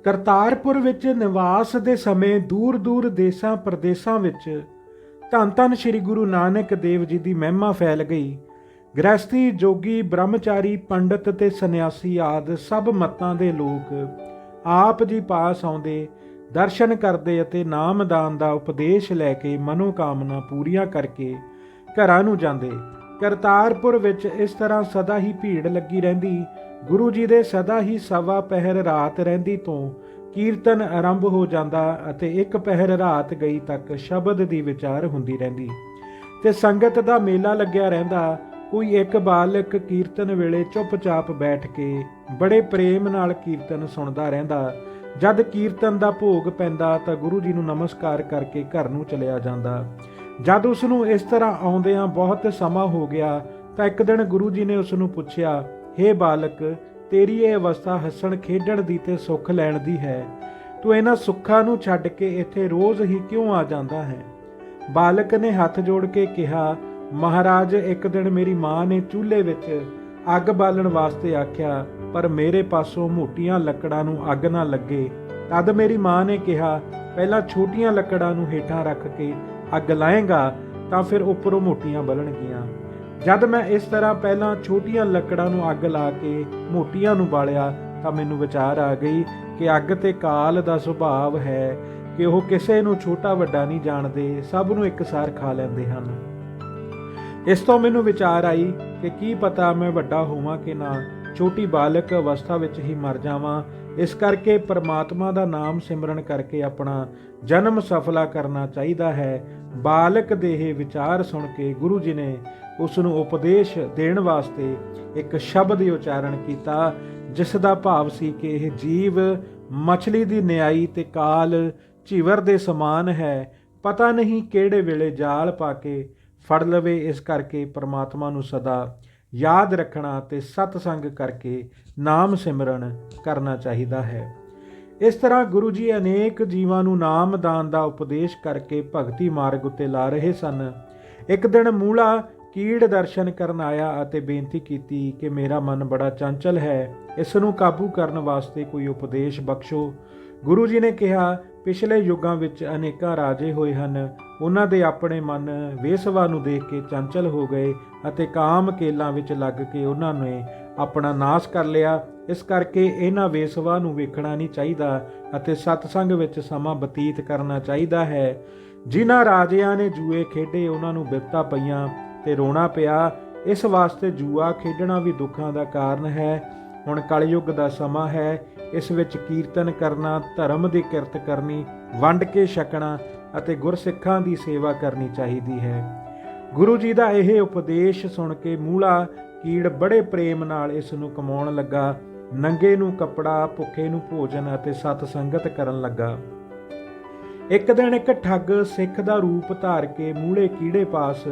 ਕਰਤਾਰਪੁਰ ਵਿੱਚ ਨਿਵਾਸ ਦੇ ਸਮੇਂ ਦੂਰ ਦੂਰ ਦੇਸਾਂ ਪ੍ਰਦੇਸਾਂ ਵਿੱਚ ਧੰਨ ਧੰਨ ਸ੍ਰੀ ਗੁਰੂ ਨਾਨਕ ਦੇਵ ਜੀ ਦੀ ਮਹਿਮਾ ਫੈਲ ਗਈ। ਗ੍ਰਹਿਸਥੀ, ਜੋਗੀ, ਬ੍ਰਹਮਚਾਰੀ, ਪੰਡਤ ਤੇ ਸੰਨਿਆਸੀ ਆਦਿ ਸਭ ਮਤਾਂ ਦੇ ਲੋਕ ਆਪ ਜੀ ਪਾਸ ਆਉਂਦੇ, ਦਰਸ਼ਨ ਕਰਦੇ ਅਤੇ ਨਾਮਦਾਨ ਦਾ ਉਪਦੇਸ਼ ਲੈ ਕੇ ਮਨੋਕਾਮਨਾ ਪੂਰੀਆਂ ਕਰਕੇ ਘਰਾਂ ਨੂੰ ਜਾਂਦੇ। ਕਰਤਾਰਪੁਰ ਵਿੱਚ ਇਸ ਤਰ੍ਹਾਂ ਸਦਾ ਹੀ ਭੀੜ ਲੱਗੀ ਰਹਿੰਦੀ। ਗੁਰੂ ਜੀ ਦੇ ਸਦਾ ਹੀ ਸਵਾ ਪਹਿਰ ਰਾਤ ਰਹਿੰਦੀ ਤੋਂ ਕੀਰਤਨ ਆਰੰਭ ਹੋ ਜਾਂਦਾ ਅਤੇ ਇੱਕ ਪਹਿਰ ਰਾਤ ਗਈ ਤੱਕ ਸ਼ਬਦ ਦੀ ਵਿਚਾਰ ਹੁੰਦੀ ਰਹਿੰਦੀ ਤੇ ਸੰਗਤ ਦਾ ਮੇਲਾ ਲੱਗਿਆ ਰਹਿੰਦਾ। ਕੋਈ ਇੱਕ ਬਾਲਕ ਕੀਰਤਨ ਵੇਲੇ ਚੁੱਪਚਾਪ ਬੈਠ ਕੇ ਬੜੇ ਪ੍ਰੇਮ ਨਾਲ ਕੀਰਤਨ ਸੁਣਦਾ ਰਹਿੰਦਾ। ਜਦ ਕੀਰਤਨ ਦਾ ਭੋਗ ਪੈਂਦਾ ਤਾਂ ਗੁਰੂ ਜੀ ਨੂੰ ਨਮਸਕਾਰ ਕਰਕੇ ਘਰ ਨੂੰ ਚਲਿਆ ਜਾਂਦਾ। ਜਦ ਉਸ ਨੂੰ ਇਸ ਤਰ੍ਹਾਂ ਆਉਂਦਿਆਂ ਬਹੁਤ ਸਮਾਂ ਹੋ ਗਿਆ ਤਾਂ ਇੱਕ ਦਿਨ ਗੁਰੂ ਜੀ ਨੇ ਉਸ ਨੂੰ ਪੁੱਛਿਆ, ਹੇ ਬਾਲਕ, ਤੇਰੀ ਇਹ ਅਵਸਥਾ ਹੱਸਣ ਖੇਡਣ ਦੀ ਤੇ ਸੁੱਖ ਲੈਣ ਦੀ ਹੈ। ਤੂੰ ਇਹਨਾਂ ਸੁੱਖਾਂ ਨੂੰ ਛੱਡ ਕੇ ਇੱਥੇ ਰੋਜ਼ ਹੀ ਕਿਉਂ ਆ ਜਾਂਦਾ ਹੈ? ਬਾਲਕ ਨੇ ਹੱਥ ਜੋੜ ਕੇ ਕਿਹਾ, ਮਹਾਰਾਜ, ਇੱਕ ਦਿਨ ਮੇਰੀ ਮਾਂ ਨੇ ਚੁੱਲ੍ਹੇ ਵਿੱਚ ਅੱਗ ਬਾਲਣ ਵਾਸਤੇ ਆਖਿਆ, ਪਰ ਮੇਰੇ ਪਾਸੋਂ ਮੋਟੀਆਂ ਲੱਕੜਾਂ ਨੂੰ ਅੱਗ ਨਾ ਲੱਗੇ। ਤਦ ਮੇਰੀ ਮਾਂ ਨੇ ਕਿਹਾ, ਪਹਿਲਾਂ ਛੋਟੀਆਂ ਲੱਕੜਾਂ ਨੂੰ ਹੇਠਾਂ ਰੱਖ ਕੇ ਅੱਗ ਲਾਏਗਾ ਤਾਂ ਫਿਰ ਉੱਪਰੋਂ ਮੋਟੀਆਂ ਬਲਣਗੀਆਂ। ਜਦ ਮੈਂ ਇਸ ਤਰ੍ਹਾਂ ਪਹਿਲਾਂ ਛੋਟੀਆਂ ਲੱਕੜਾਂ ਨੂੰ ਅੱਗ ਲਾ ਕੇ ਮੋਟੀਆਂ ਨੂੰ ਬਾਲਿਆ ਤਾਂ ਮੈਨੂੰ ਵਿਚਾਰ ਆ ਗਈ ਕਿ ਅੱਗ ਤੇ ਕਾਲ ਦਾ ਸੁਭਾਵ ਹੈ ਕਿ ਉਹ ਕਿਸੇ ਨੂੰ ਛੋਟਾ ਵੱਡਾ ਨਹੀਂ ਜਾਣਦੇ, ਸਭ ਨੂੰ ਇੱਕਸਾਰ ਖਾ ਲੈਂਦੇ ਹਨ। ਇਸ ਤੋਂ ਮੈਨੂੰ ਵਿਚਾਰ ਆਈ ਕਿ ਕੀ ਪਤਾ ਮੈਂ ਵੱਡਾ ਹੋਵਾਂ ਕਿ ਨਾ, ਛੋਟੀ ਬਾਲਕ ਅਵਸਥਾ ਵਿੱਚ ਹੀ ਮਰ ਜਾਵਾਂ। ਇਸ ਕਰਕੇ ਪਰਮਾਤਮਾ ਦਾ ਨਾਮ ਸਿਮਰਨ ਕਰਕੇ ਆਪਣਾ ਜਨਮ ਸਫਲਾ ਕਰਨਾ ਚਾਹੀਦਾ ਹੈ। ਬਾਲਕ ਦੇ ਇਹ ਵਿਚਾਰ ਸੁਣ ਕੇ ਗੁਰੂ ਜੀ ਨੇ ਉਸ ਨੂੰ ਉਪਦੇਸ਼ ਦੇਣ ਵਾਸਤੇ ਇੱਕ ਸ਼ਬਦ ਦੀ ਉਚਾਰਨ ਕੀਤਾ, ਜਿਸ ਦਾ ਭਾਵ ਸੀ ਕਿ ਇਹ ਜੀਵ ਮਛਲੀ ਦੀ ਨਿਆਈ ਤੇ ਕਾਲ ਝੀਵਰ ਦੇ ਸਮਾਨ ਹੈ, ਪਤਾ ਨਹੀਂ ਕਿਹੜੇ ਵੇਲੇ ਜਾਲ ਪਾ ਕੇ ਫੜ ਲਵੇ। ਇਸ ਕਰਕੇ ਪਰਮਾਤਮਾ ਨੂੰ ਸਦਾ ਯਾਦ ਰੱਖਣਾ ਤੇ ਸਤਸੰਗ ਕਰਕੇ ਨਾਮ ਸਿਮਰਨ ਕਰਨਾ ਚਾਹੀਦਾ ਹੈ। ਇਸ ਤਰ੍ਹਾਂ ਗੁਰੂ ਜੀ ਅਨੇਕ ਜੀਵਾਂ ਨੂੰ ਨਾਮਦਾਨ ਦਾ ਉਪਦੇਸ਼ ਕਰਕੇ ਭਗਤੀ ਮਾਰਗ ਉੱਤੇ ਲਾ ਰਹੇ ਸਨ। ਇੱਕ ਦਿਨ ਮੂਲਾ ਕੀੜ ਦਰਸ਼ਨ ਕਰਨ ਆਇਆ ਅਤੇ ਬੇਨਤੀ ਕੀਤੀ ਕਿ ਮੇਰਾ ਮਨ ਬੜਾ ਚੰਚਲ ਹੈ, ਇਸ ਨੂੰ ਕਾਬੂ ਕਰਨ ਵਾਸਤੇ ਕੋਈ ਉਪਦੇਸ਼ ਬਖਸ਼ੋ। ਗੁਰੂ ਜੀ ਨੇ ਕਿਹਾ, ਪਿਛਲੇ ਯੁੱਗਾਂ ਵਿੱਚ ਅਨੇਕਾਂ ਰਾਜੇ ਹੋਏ ਹਨ, ਉਹਨਾਂ ਦੇ ਆਪਣੇ ਮਨ ਵੇਸਵਾ ਨੂੰ ਦੇਖ ਕੇ ਚੰਚਲ ਹੋ ਗਏ ਅਤੇ ਕਾਮ ਕੇਲਾਂ ਵਿੱਚ ਲੱਗ ਕੇ ਉਹਨਾਂ ਨੇ ਆਪਣਾ ਨਾਸ਼ ਕਰ ਲਿਆ। ਇਸ ਕਰਕੇ ਇਹਨਾਂ ਵੇਸਵਾ ਨੂੰ ਵੇਖਣਾ ਨਹੀਂ ਚਾਹੀਦਾ ਅਤੇ ਸਤਸੰਗ ਵਿੱਚ ਸਮਾਂ ਬਤੀਤ ਕਰਨਾ ਚਾਹੀਦਾ ਹੈ। ਜਿਨ੍ਹਾਂ ਰਾਜਿਆਂ ਨੇ ਜੂਏ ਖੇਡੇ ਉਹਨਾਂ ਨੂੰ ਬਿਪਤਾ ਪਈਆਂ ਤੇ ਰੋਣਾ ਪਿਆ। ਇਸ ਵਾਸਤੇ ਜੂਆ ਖੇਡਣਾ ਵੀ ਦੁੱਖਾਂ ਦਾ ਕਾਰਨ ਹੈ। ਹੁਣ ਕਲਯੁੱਗ ਦਾ ਸਮਾਂ ਹੈ, ਇਸ ਵਿੱਚ ਕੀਰਤਨ ਕਰਨਾ, ਧਰਮ ਦੀ ਕਿਰਤ ਕਰਨੀ, ਵੰਡ ਕੇ ਛਕਣਾ ਅਤੇ ਗੁਰਸਿੱਖਾਂ ਦੀ ਸੇਵਾ ਕਰਨੀ ਚਾਹੀਦੀ ਹੈ। ਗੁਰੂ ਜੀ ਦਾ ਇਹ ਉਪਦੇਸ਼ ਸੁਣ ਕੇ ਮੂਲਾ ਕੀੜ ਬੜੇ ਪ੍ਰੇਮ ਨਾਲ ਇਸ ਨੂੰ ਕਮਾਉਣ ਲੱਗਾ। ਨੰਗੇ ਨੂੰ ਕੱਪੜਾ, ਭੁੱਖੇ ਨੂੰ ਭੋਜਨ ਅਤੇ ਸਤ ਸੰਗਤ ਕਰਨ ਲੱਗਾ। ਇੱਕ ਦਿਨ ਇੱਕ ਠੱਗ ਸਿੱਖ ਦਾ ਰੂਪ ਧਾਰ ਕੇ ਮੂਲੇ ਕੀੜੇ ਪਾਸ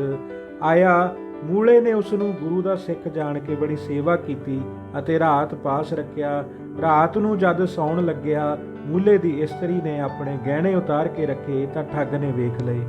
ਆਇਆ। ਮੂਲੇ ਨੇ ਉਸ ਨੂੰ ਗੁਰੂ ਦਾ ਸਿੱਖ ਜਾਣ ਕੇ ਬੜੀ ਸੇਵਾ ਕੀਤੀ ਅਤੇ ਰਾਤ ਪਾਸ ਰੱਖਿਆ। ਰਾਤ ਨੂੰ ਜਦ ਸੌਣ ਲੱਗਿਆ, ਮੂਲੇ ਦੀ ਇਸਤਰੀ ਨੇ ਆਪਣੇ ਗਹਿਣੇ ਉਤਾਰ ਕੇ ਰੱਖੇ ਤਾਂ ਠੱਗ ਨੇ ਵੇਖ ਲਏ।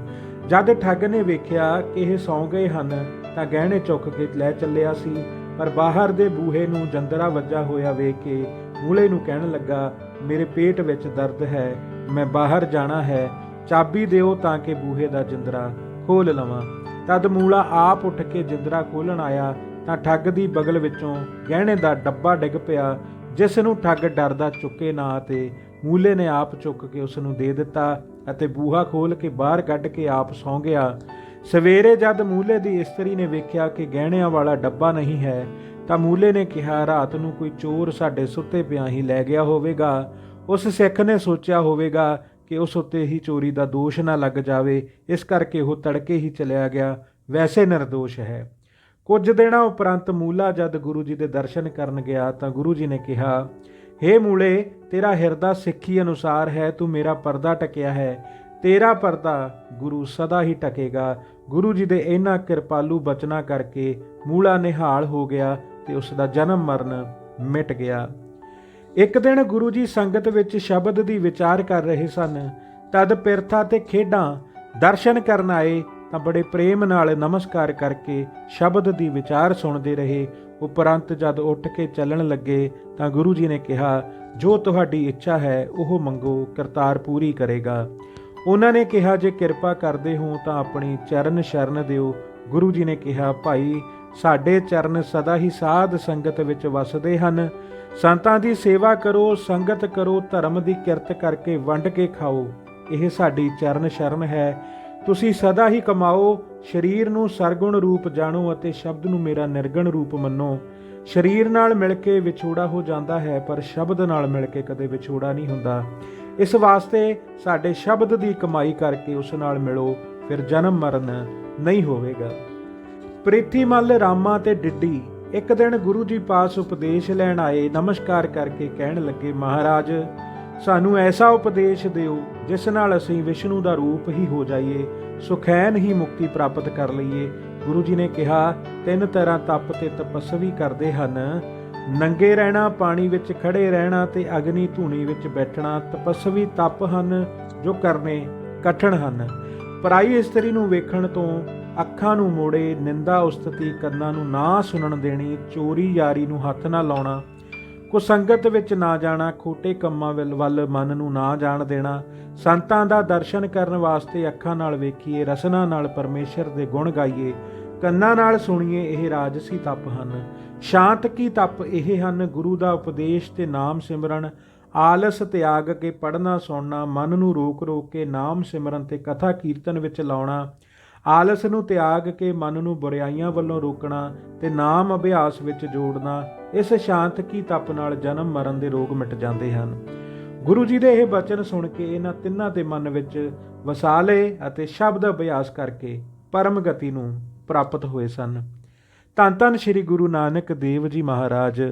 ਜਦ ਠੱਗ ਨੇ ਵੇਖਿਆ ਕਿ ਇਹ ਸੌਂ ਗਏ ਹਨ ਤਾਂ ਗਹਿਣੇ ਚੁੱਕ ਕੇ ਲੈ ਚੱਲਿਆ ਸੀ, ਪਰ ਬਾਹਰ ਦੇ ਬੂਹੇ ਨੂੰ ਜੰਦਰਾ ਵੱਜਾ ਹੋਇਆ ਵੇਖ ਕੇ ਮੂਲੇ ਨੂੰ ਕਹਿਣ ਲੱਗਾ, ਮੇਰੇ ਪੇਟ ਵਿੱਚ ਦਰਦ ਹੈ, ਮੈਂ ਬਾਹਰ ਜਾਣਾ ਹੈ, ਚਾਬੀ ਦਿਓ ਤਾਂ ਕਿ ਬੂਹੇ ਦਾ ਜਿੰਦਰਾ ਖੋਲ੍ਹ ਲਵਾਂ। ਤਦ ਮੂਲਾ ਆਪ ਉੱਠ ਕੇ ਜਿੰਦਰਾ ਖੋਲ੍ਹਣ ਆਇਆ ਤਾਂ ਠੱਗ ਦੀ ਬਗਲ ਵਿੱਚੋਂ ਗਹਿਣੇ ਦਾ ਡੱਬਾ ਡਿੱਗ ਪਿਆ, ਜਿਸ ਨੂੰ ਠੱਗ ਡਰਦਾ ਚੁੱਕੇ ਨਾ ਤੇ ਮੂਲੇ ਨੇ ਆਪ ਚੁੱਕ ਕੇ ਉਸ ਨੂੰ ਦੇ ਦਿੱਤਾ ਅਤੇ ਬੂਹਾ ਖੋਲ੍ਹ ਕੇ ਬਾਹਰ ਕੱਢ ਕੇ ਆਪ ਸੌਂ ਗਿਆ। ਸਵੇਰੇ ਜਦ ਮੂਲੇ ਦੀ ਇਸਤਰੀ ਨੇ ਵੇਖਿਆ ਕਿ ਗਹਿਣਿਆਂ ਵਾਲਾ ਡੱਬਾ ਨਹੀਂ ਹੈ ਤਾਂ ਮੂਲੇ ਨੇ ਕਿਹਾ, ਰਾਤ ਨੂੰ ਕੋਈ ਚੋਰ ਸਾਡੇ ਸੁੱਤੇ ਪਿਆਂ ਹੀ ਲੈ ਗਿਆ ਹੋਵੇਗਾ। ਉਸ ਸਿੱਖ ਨੇ ਸੋਚਿਆ ਹੋਵੇਗਾ ਕਿ ਉਸ ਉੱਤੇ ਹੀ ਚੋਰੀ ਦਾ ਦੋਸ਼ ਨਾ ਲੱਗ ਜਾਵੇ, ਇਸ ਕਰਕੇ ਉਹ ਤੜਕੇ ਹੀ ਚਲਿਆ ਗਿਆ, ਵੈਸੇ ਨਿਰਦੋਸ਼ ਹੈ। ਕੁਝ ਦਿਨਾਂ ਉਪਰੰਤ ਮੂਲਾ ਜਦ ਗੁਰੂ ਜੀ ਦੇ ਦਰਸ਼ਨ ਕਰਨ ਗਿਆ ਤਾਂ ਗੁਰੂ ਜੀ ਨੇ ਕਿਹਾ, ਹੇ ਮੂਲੇ, ਤੇਰਾ ਹਿਰਦਾ ਸਿੱਖੀ ਅਨੁਸਾਰ ਹੈ, ਤੂੰ ਮੇਰਾ ਪਰਦਾ ਟਕਿਆ ਹੈ, ਤੇਰਾ ਪਰਦਾ ਗੁਰੂ ਸਦਾ ਹੀ ਟਕੇਗਾ। ਗੁਰੂ ਜੀ ਦੇ ਇਹਨਾਂ ਕਿਰਪਾਲੂ ਬਚਨਾਂ ਕਰਕੇ ਮੂਲਾ ਨਿਹਾਲ ਹੋ ਗਿਆ ਤੇ ਉਸ ਦਾ ਜਨਮ ਮਰਨ ਮਿਟ ਗਿਆ। ਇੱਕ ਦਿਨ ਗੁਰੂ ਜੀ ਸੰਗਤ ਵਿੱਚ ਸ਼ਬਦ ਦੀ ਵਿਚਾਰ ਕਰ ਰਹੇ ਸਨ। ਤਦ ਪਿਰਥਾ ਤੇ ਖੇਡਾਂ ਦਰਸ਼ਨ ਕਰਨ ਆਏ। ਤਾਂ ਬੜੇ ਪ੍ਰੇਮ ਨਾਲ ਨਮਸਕਾਰ ਕਰਕੇ ਸ਼ਬਦ ਦੀ ਵਿਚਾਰ ਸੁਣਦੇ ਰਹੇ। ਉਪਰੰਤ ਜਦ ਉੱਠ ਕੇ ਚੱਲਣ ਲੱਗੇ ਤਾਂ ਗੁਰੂ ਜੀ ਨੇ ਕਿਹਾ, ਜੋ ਤੁਹਾਡੀ ਇੱਛਾ ਹੈ ਉਹ ਮੰਗੋ, ਕਰਤਾਰ ਪੂਰੀ ਕਰੇਗਾ। ਉਹਨਾਂ ਨੇ ਕਿਹਾ, ਜੇ ਕਿਰਪਾ ਕਰਦੇ ਹੋ ਤਾਂ ਆਪਣੀ ਚਰਨ ਸ਼ਰਨ ਦਿਓ। ਗੁਰੂ ਜੀ ਨੇ ਕਿਹਾ, ਭਾਈ ਸਾਡੇ ਚਰਨ ਸਦਾ ਹੀ ਸਾਧ ਸੰਗਤ ਵਿੱਚ ਵਸਦੇ ਹਨ। ਸੰਤਾਂ ਦੀ ਸੇਵਾ ਕਰੋ, ਸੰਗਤ ਕਰੋ, ਧਰਮ ਦੀ ਕਿਰਤ ਕਰਕੇ ਵੰਡ ਕੇ ਖਾਓ, ਇਹ ਸਾਡੀ ਚਰਨ ਸ਼ਰਨ ਹੈ। ਤੁਸੀਂ ਸਦਾ ਹੀ ਕਮਾਓ, ਸਰੀਰ ਨੂੰ ਸਰਗੁਣ ਰੂਪ ਜਾਣੋ ਅਤੇ ਸ਼ਬਦ ਨੂੰ ਮੇਰਾ ਨਿਰਗੁਣ ਰੂਪ ਮੰਨੋ। ਸਰੀਰ ਨਾਲ ਮਿਲ ਕੇ ਵਿਛੋੜਾ ਹੋ ਜਾਂਦਾ ਹੈ, ਪਰ ਸ਼ਬਦ ਨਾਲ ਮਿਲ ਕੇ ਕਦੇ ਵਿਛੋੜਾ ਨਹੀਂ ਹੁੰਦਾ। ਇਸ ਵਾਸਤੇ ਸਾਡੇ ਸ਼ਬਦ ਦੀ ਕਮਾਈ ਕਰਕੇ ਉਸ ਨਾਲ ਮਿਲੋ, ਫਿਰ ਜਨਮ ਮਰਨ ਨਹੀਂ ਹੋਵੇਗਾ। ਪ੍ਰੀਤੀ ਮੱਲ, ਰਾਮਾ ਤੇ ਡਿੱਡੀ ਇੱਕ ਦਿਨ ਗੁਰੂ ਜੀ ਪਾਸ ਉਪਦੇਸ਼ ਲੈਣ ਆਏ। ਨਮਸਕਾਰ ਕਰਕੇ ਕਹਿਣ ਲੱਗੇ, ਮਹਾਰਾਜ ਸਾਨੂੰ ਐਸਾ ਉਪਦੇਸ਼ ਦਿਓ ਜਿਸ ਨਾਲ ਅਸੀਂ ਵਿਸ਼ਨੂੰ ਦਾ ਰੂਪ ਹੀ ਹੋ ਜਾਈਏ, ਸੁਖੈਨ ਹੀ ਮੁਕਤੀ ਪ੍ਰਾਪਤ ਕਰ ਲਈਏ। ਗੁਰੂ ਜੀ ਨੇ ਕਿਹਾ, 3 ਤਰ੍ਹਾਂ ਤਪ ਤੇ ਤਪੱਸਵੀ ਕਰਦੇ ਹਨ। ਨੰਗੇ ਰਹਿਣਾ, ਪਾਣੀ ਵਿੱਚ ਖੜੇ ਰਹਿਣਾ ਤੇ ਅਗਨੀ ਧੂਣੀ ਵਿੱਚ ਬੈਠਣਾ ਤਪੱਸਵੀ ਤਪ ਹਨ ਜੋ ਕਰਨੇ ਕਠਿਨ ਹਨ। ਪਰਾਈ ਇਸਤਰੀ ਨੂੰ ਵੇਖਣ ਤੋਂ ਅੱਖਾਂ ਨੂੰ ਮੋੜੇ, ਨਿੰਦਾ ਉਸਤਤੀ ਕੰਨਾਂ ਨੂੰ ਨਾ ਸੁਣਨ ਦੇਣੀ, ਚੋਰੀ ਯਾਰੀ ਨੂੰ ਹੱਥ ਨਾ ਲਾਉਣਾ, ਕੁਸੰਗਤ ਵਿੱਚ ਨਾ ਜਾਣਾ, ਖੋਟੇ ਕੰਮਾਂ ਵੱਲ ਮਨ ਨੂੰ ਨਾ ਜਾਣ ਦੇਣਾ। ਸੰਤਾਂ ਦਾ ਦਰਸ਼ਨ ਕਰਨ ਵਾਸਤੇ ਅੱਖਾਂ ਨਾਲ ਵੇਖੀਏ, ਰਸਨਾ ਨਾਲ ਪਰਮੇਸ਼ਰ ਦੇ ਗੁਣ ਗਾਈਏ, ਕੰਨਾਂ ਨਾਲ ਸੁਣੀਏ, ਇਹ ਰਾਜਸੀ ਤਪ ਹਨ। ਸ਼ਾਂਤ ਕੀ ਤਪ ਇਹ ਹਨ, ਗੁਰੂ ਦਾ ਉਪਦੇਸ਼ ਤੇ ਨਾਮ ਸਿਮਰਨ, ਆਲਸ ਤਿਆਗ ਕੇ ਪੜ੍ਹਨਾ ਸੁਣਨਾ, ਮਨ ਨੂੰ ਰੋਕ ਰੋਕ ਕੇ ਨਾਮ ਸਿਮਰਨ ਤੇ ਕਥਾ ਕੀਰਤਨ ਵਿੱਚ ਲਾਉਣਾ, ਆਲਸ ਨੂੰ ਤਿਆਗ ਕੇ ਮਨ ਨੂੰ ਬੁਰਾਈਆਂ ਵੱਲੋਂ ਰੋਕਣਾ ਤੇ ਨਾਮ ਅਭਿਆਸ ਵਿੱਚ ਜੋੜਨਾ। ਇਸ ਸ਼ਾਂਤ ਕੀ ਤਪ ਨਾਲ ਜਨਮ ਮਰਨ ਦੇ ਰੋਗ ਮਿਟ ਜਾਂਦੇ ਹਨ। ਗੁਰੂ ਜੀ ਦੇ ਇਹ ਬਚਨ ਸੁਣ ਕੇ ਇਹਨਾਂ ਤਿੰਨਾਂ ਦੇ ਮਨ ਵਿੱਚ ਵਸਾ ਲਏ ਅਤੇ ਸ਼ਬਦ ਅਭਿਆਸ ਕਰਕੇ ਪਰਮ ਗਤੀ ਨੂੰ ਪ੍ਰਾਪਤ ਹੋਏ ਸਨ। ਧੰਨ ਧੰਨ ਸ੍ਰੀ ਗੁਰੂ ਨਾਨਕ ਦੇਵ ਜੀ ਮਹਾਰਾਜ।